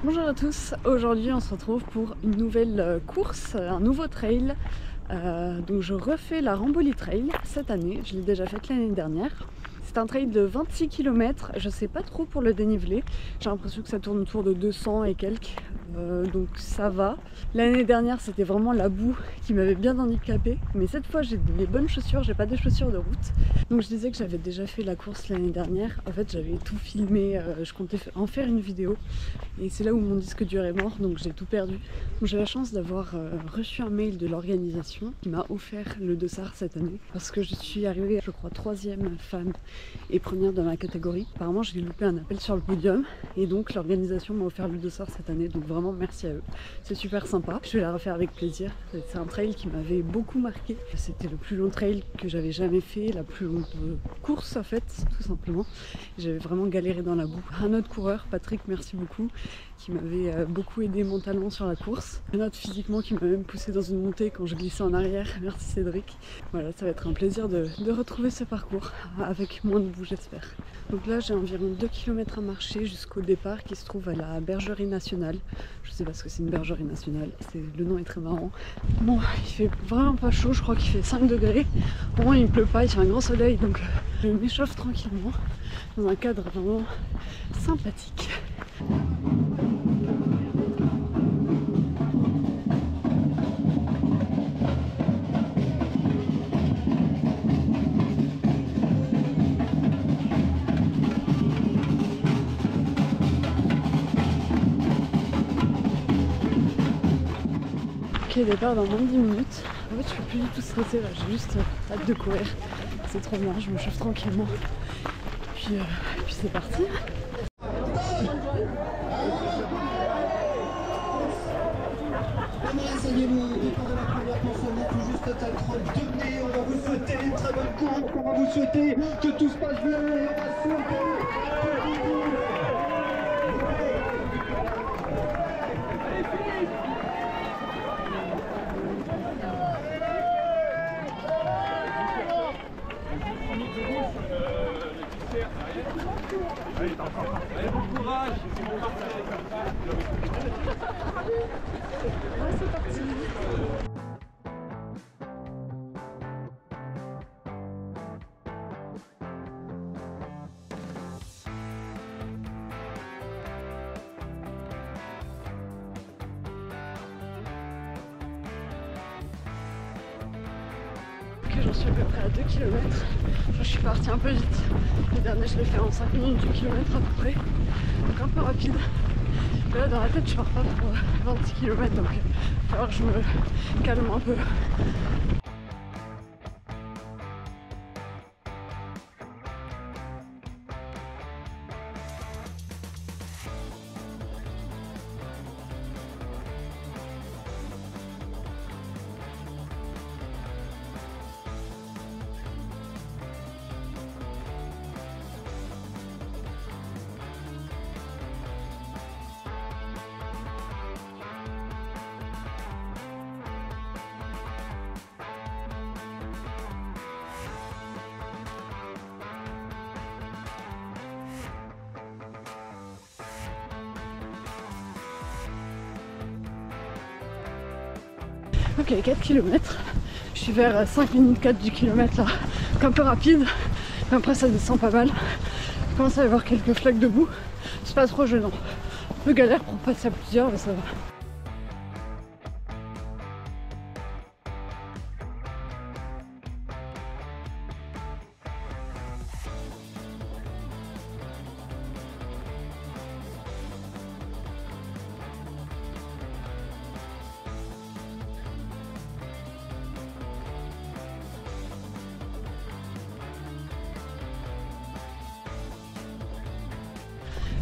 Bonjour à tous, aujourd'hui on se retrouve pour une nouvelle course, un nouveau trail. Donc je refais la Ramboli Trail cette année, je l'ai déjà faite l'année dernière. C'est un trail de 26 km, je sais pas trop pour le dénivelé, j'ai l'impression que ça tourne autour de 200 et quelques, donc ça va. L'année dernière c'était vraiment la boue qui m'avait bien handicapée, mais cette fois j'ai les bonnes chaussures, j'ai pas des chaussures de route. Donc je disais que j'avais déjà fait la course l'année dernière, en fait j'avais tout filmé, je comptais en faire une vidéo, et c'est là où mon disque dur est mort, donc j'ai tout perdu. J'ai la chance d'avoir reçu un mail de l'organisation qui m'a offert le dossard cette année, parce que je suis arrivée, je crois, 3e femme et première dans ma catégorie. Apparemment j'ai loupé un appel sur le podium, et donc l'organisation m'a offert le dossard cette année, donc vraiment merci à eux. C'est super sympa, je vais la refaire avec plaisir. C'est un trail qui m'avait beaucoup marqué. C'était le plus long trail que j'avais jamais fait, la plus longue course en fait, tout simplement. J'avais vraiment galéré dans la boue. Un autre coureur, Patrick, merci beaucoup, qui m'avait beaucoup aidé mentalement sur la course. Un autre physiquement qui m'a même poussé dans une montée quand je glissais en arrière. Merci Cédric. Voilà, ça va être un plaisir de retrouver ce parcours avec moins de boue, j'espère. Donc là j'ai environ 2 km à marcher jusqu'au départ qui se trouve à la Bergerie Nationale. Je sais pas ce que c'est une bergerie nationale, le nom est très marrant. Bon, il fait vraiment pas chaud, je crois qu'il fait 5 degrés. Au moins il ne pleut pas, il fait un grand soleil, donc je m'échauffe tranquillement dans un cadre vraiment sympathique. Ok, départ dans moins de 10 minutes. En fait, je suis plus du tout stressée là, j'ai juste hâte de courir. C'est trop bien, je me chauffe tranquillement. Puis c'est parti. Asseyez-vous, départ de la première consommée, tout juste total 32 mai. On va vous souhaiter une très bonne course, on va vous souhaiter que tout se passe bien et on va souhaiter. Allez, bon courage. C'est parti. Ok, j'en suis à peu près à 2 km. Je suis partie un peu vite. Le dernier, je l'ai fait en 5 minutes du kilomètre à peu près. Donc un peu rapide. Mais là, dans la tête, je pars pas pour 26 km. Donc il va falloir que je me calme un peu. Ok, 4 km. Je suis vers 5 minutes 4 du kilomètre là, donc un peu rapide. Mais après ça descend pas mal. Je commence à y avoir quelques flaques de boue. C'est pas trop gênant. Un peu galère pour passer à plusieurs, mais ça va.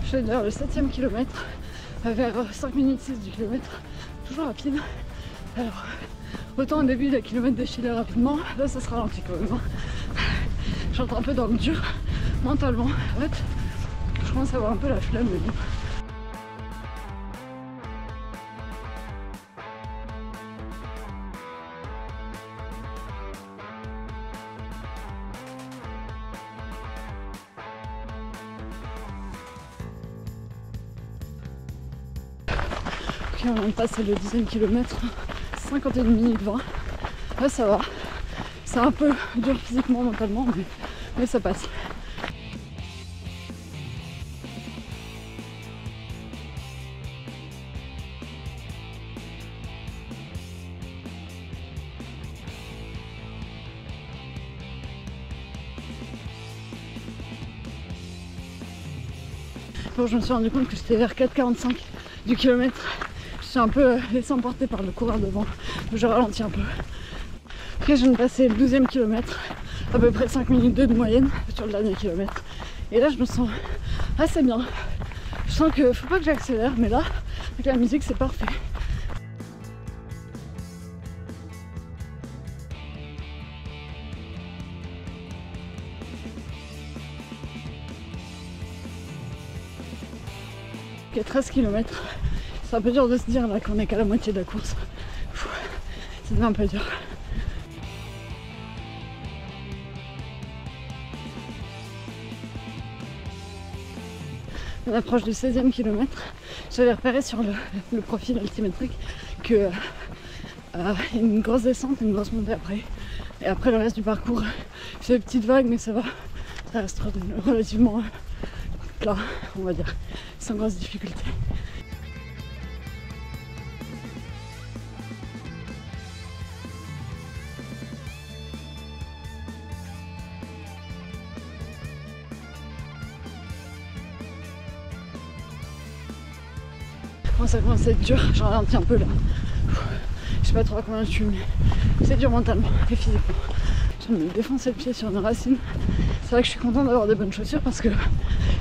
Je suis vers le 7e kilomètre, vers 5 minutes 6 du kilomètre, toujours rapide. Alors, autant au début des kilomètres défilé rapidement, là ça se ralentit quand même. J'entre un peu dans le dur, mentalement. En fait, je commence à avoir un peu la flemme, mais bon. Ok, on vient de passer le 10e kilomètre, 51 minutes 20. Ouais, ça va. C'est un peu dur physiquement, mentalement, mais ça passe. Bon, je me suis rendu compte que j'étais vers 4,45 du kilomètre. Je suis un peu laissé emporter par le coureur devant. Je ralentis un peu. Après, je viens de passer le 12e kilomètre, à peu près 5 minutes 2 de moyenne sur le dernier kilomètre. Et là, je me sens assez bien. Je sens que faut pas que j'accélère, mais là, avec la musique, c'est parfait. Ok, 13 km. C'est un peu dur de se dire là qu'on est qu'à la moitié de la course. Ça devient un peu dur. On approche du 16e kilomètre. J'avais repéré sur le profil altimétrique que y a une grosse descente et une grosse montée après. Et après le reste du parcours, je fais des petites vagues, mais ça va. Ça reste relativement plat, on va dire, sans grosse difficulté. Bon, ça commence à être dur, j'en ralentis un peu là. Je sais pas trop à combien je suis, mais c'est dur mentalement et physiquement. Je viens de me défoncer le pied sur une racine. C'est vrai que je suis contente d'avoir des bonnes chaussures parce que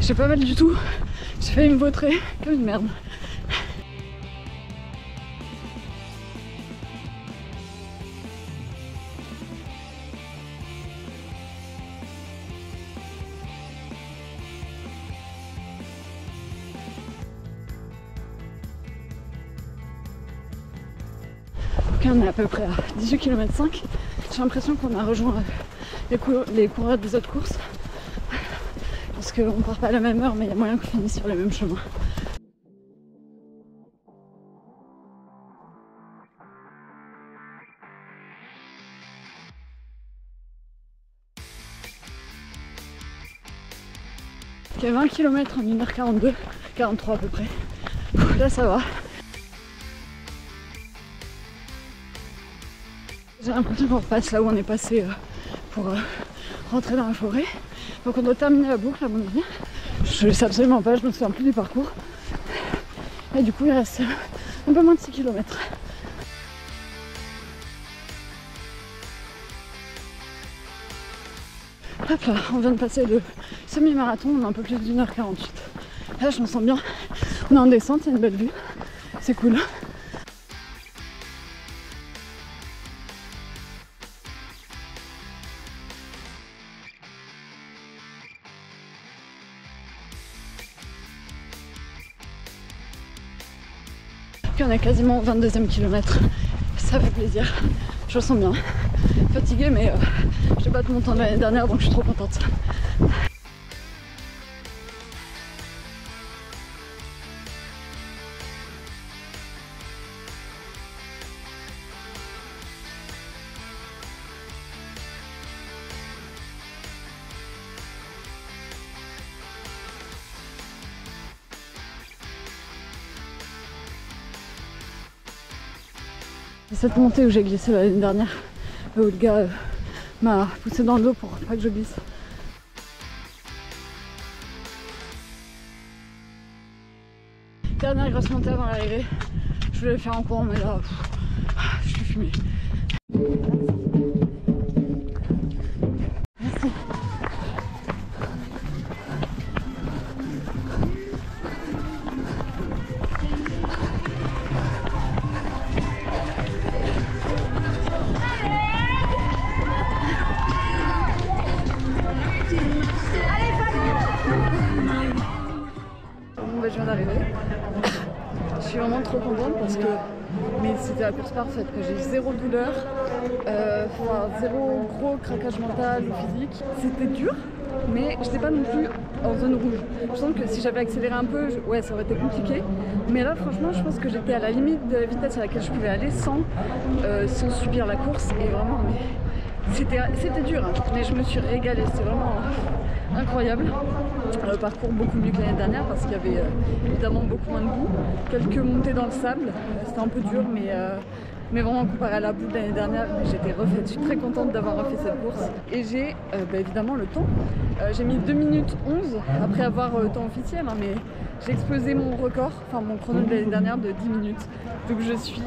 j'ai pas mal du tout. J'ai failli me vautrer comme une merde. Ok, on est à peu près à 18 km 5. J'ai l'impression qu'on a rejoint les coureurs des autres courses. Parce qu'on part pas à la même heure, mais il y a moyen qu'on finisse sur les mêmes chemins. Ok, 20 km en 1h42, 43 à peu près. Là ça va. J'ai l'impression qu'on repasse là où on est passé pour rentrer dans la forêt. Donc on doit terminer la boucle à mon avis. Je ne sais absolument pas, je me souviens plus du parcours. Et du coup il reste un peu moins de 6 km. Hop là, on vient de passer le semi-marathon, on a un peu plus d'1h48. Là je me sens bien. On est en descente, il y a une belle vue. C'est cool. On est quasiment au 22e kilomètre, ça fait plaisir, je me sens bien, fatiguée mais j'ai pas tout mon temps de l'année dernière donc je suis trop contente. Cette montée où j'ai glissé l'année dernière, où le gars m'a poussé dans le dos pour pas que je glisse. Dernière grosse montée avant l'arrivée, je voulais le faire en courant mais là, je suis fumée. Merci. Je viens d'arriver. Je suis vraiment trop contente parce que c'était la course parfaite. J'ai zéro douleur, zéro gros craquage mental ou physique. C'était dur, mais j'étais pas non plus en zone rouge. Je sens que si j'avais accéléré un peu, ouais, ça aurait été compliqué. Mais là, franchement, je pense que j'étais à la limite de la vitesse à laquelle je pouvais aller sans subir la course. Et vraiment, c'était dur, hein, mais je me suis régalée. C'était vraiment incroyable. Le parcours beaucoup mieux que l'année dernière parce qu'il y avait évidemment beaucoup moins de boue. Quelques montées dans le sable, c'était un peu dur, mais vraiment comparé à la boue de l'année dernière, j'étais refaite. Je suis très contente d'avoir refait cette course. Et j'ai évidemment le temps. J'ai mis 2 minutes 11 après avoir temps officiel, hein, mais j'ai explosé mon record, enfin mon chrono de l'année dernière de 10 minutes. Donc je suis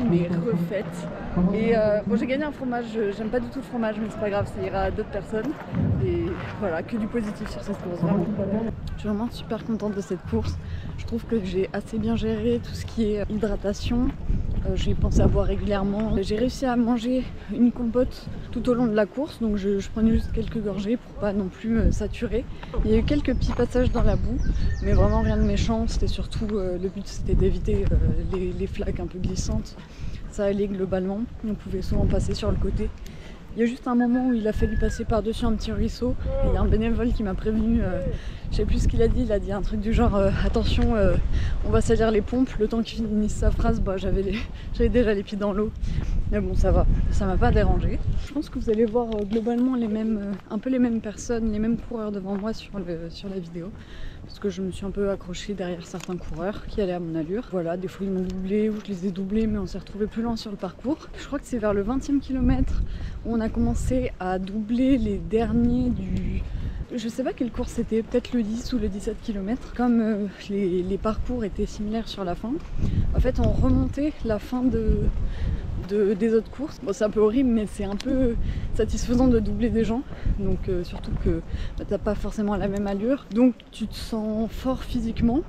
refaite. Et bon, j'ai gagné un fromage, j'aime pas du tout le fromage, mais c'est pas grave, ça ira à d'autres personnes. Et voilà, que du positif sur cette course, vraiment. Je suis vraiment super contente de cette course. Je trouve que j'ai assez bien géré tout ce qui est hydratation. J'ai pensé à boire régulièrement. J'ai réussi à manger une compote tout au long de la course, donc je prenais juste quelques gorgées pour pas non plus me saturer. Il y a eu quelques petits passages dans la boue, mais vraiment rien de méchant. C'était surtout, le but c'était d'éviter les flaques un peu glissantes. Ça allait globalement, on pouvait souvent passer sur le côté. Il y a juste un moment où il a fallu passer par-dessus un petit ruisseau. Il y a un bénévole qui m'a prévenu, je sais plus ce qu'il a dit un truc du genre attention, on va salir les pompes. Le temps qu'il finisse sa phrase, bah, j'avais déjà les pieds dans l'eau. Mais bon, ça va, ça m'a pas dérangé. Je pense que vous allez voir globalement un peu les mêmes personnes, les mêmes coureurs devant moi sur la vidéo. Parce que je me suis un peu accrochée derrière certains coureurs qui allaient à mon allure. Voilà, des fois ils m'ont doublé ou je les ai doublés, mais on s'est retrouvés plus loin sur le parcours. Je crois que c'est vers le 20e kilomètre où on a commencé à doubler les derniers du... Je sais pas quelle course c'était, peut-être le 10 ou le 17 km. Comme les parcours étaient similaires sur la fin, en fait on remontait la fin des autres courses. Bon, c'est un peu horrible, mais c'est un peu satisfaisant de doubler des gens. Donc surtout que t'as pas forcément la même allure. Donc tu te sens fort physiquement.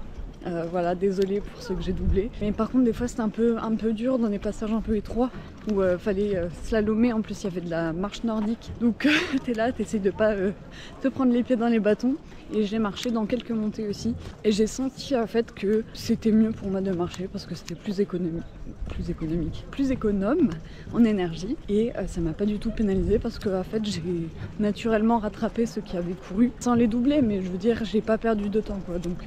Voilà, désolée pour ceux que j'ai doublés. Mais par contre, des fois, c'était un peu dur dans des passages un peu étroits où fallait slalomer. En plus, il y avait de la marche nordique. Donc, t'es là, t'essayes de pas te prendre les pieds dans les bâtons. Et j'ai marché dans quelques montées aussi. Et j'ai senti en fait que c'était mieux pour moi de marcher parce que c'était plus économe en énergie. Et ça m'a pas du tout pénalisé parce que en fait, j'ai naturellement rattrapé ceux qui avaient couru sans les doubler. Mais je veux dire, j'ai pas perdu de temps, quoi. Donc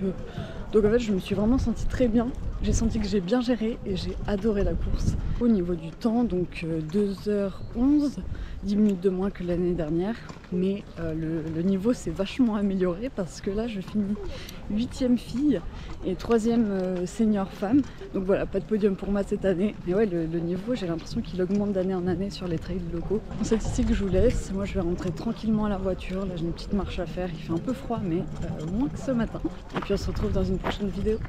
en fait, je me suis vraiment sentie très bien. J'ai senti que j'ai bien géré et j'ai adoré la course. Au niveau du temps, donc 2h11, 10 minutes de moins que l'année dernière. Mais le niveau s'est vachement amélioré parce que là, je finis 8e fille et 3e senior femme. Donc voilà, pas de podium pour moi cette année. Mais ouais, le niveau, j'ai l'impression qu'il augmente d'année en année sur les trails locaux. C'est ici que je vous laisse. Moi, je vais rentrer tranquillement à la voiture. Là, j'ai une petite marche à faire. Il fait un peu froid, mais moins que ce matin. Et puis, on se retrouve dans une prochaine vidéo.